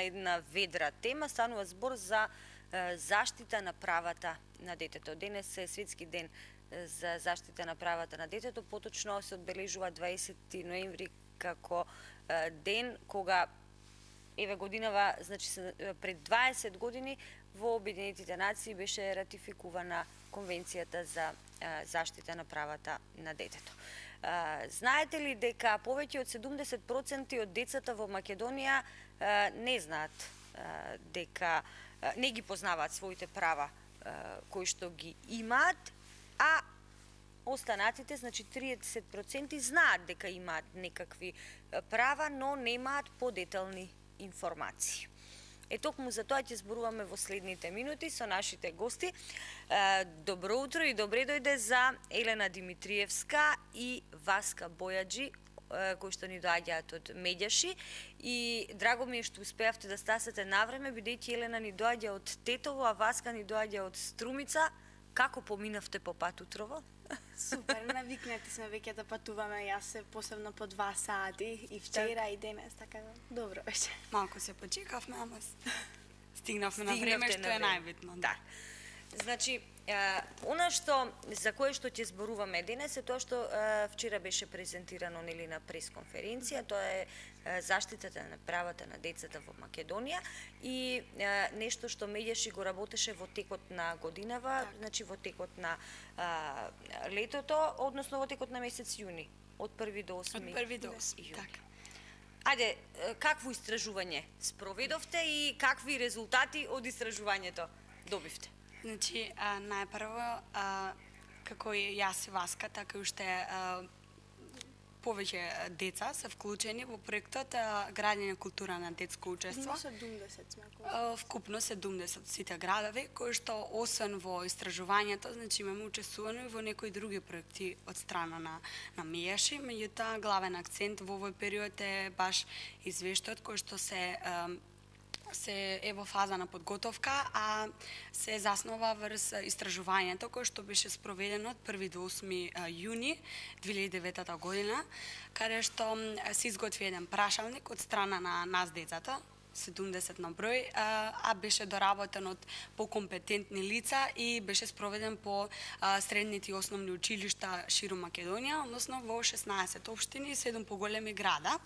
една ведра тема, станува збор за заштита на правата на детето. Денес е Светски ден за заштита на правата на детето, поточно се одбележува 20 ноември како ден кога еве годинава, значи пред 20 години во Обединетите нации беше ратификувана Конвенцијата за заштита на правата на детето. Знаете ли дека повеќе од 70% од децата во Македонија не знаат дека не ги познаваат своите права кои што ги имаат, а останатите, значи 30% знаат дека имаат некакви права, но немаат подетални информации. Токму за тоа ќе зборуваме во следните минути со нашите гости. Добро утро и добре дојде за Елена Димитриевска и Васка Бојаджи, кои што ни доаѓаат од Медјаши. И драго ми е што успеавте да стасате навреме, бидејќи Елена ни доаѓа од Тетово, а Васка ни доаѓа од Струмица. Како поминавте по пат утрово? Супер, навикнати сме веќе да патуваме, јас се посебно по 2 сати и вчера и денес, така добро беше. Малку се почекавме, ама стигнавме на време, што е најбитно. Да. Значи, она што за кое што ќе зборуваме денес е тоа што вчера беше презентирано нели на пресконференција, тоа е заштитата на правата на децата во Македонија и нешто што Медјаши го работеше во текот на годинава, значи во текот на летото, односно во текот на месец јуни, од 1 до 8 јуни. Така. Ајде, какво истражување спроведовте и какви резултати од истражувањето добивте? Значи, најпрво, како и јас и Васка, така и уште повеќе деца се вклучени во проектот Градење култура на детско учество. 70 сме. Вкупно 70 сите градови, кои што освен во истражувањето, значи имаме учествувано и во некои други проекти од страна на Медјаши, меѓутоа главен акцент во овој период е баш извештајот кој што се е во фаза на подготовка, а се заснова врз истражувањето кое што беше спроведено од 1 до 8 јуни 2009 година, каде што се изготви еден прашалник од страна на нас децата, 70 на број, а беше доработен од покомпетентни лица и беше спроведен по средните и основни училишта ширум Македонија, односно во 16 општини и 7 поголеми града.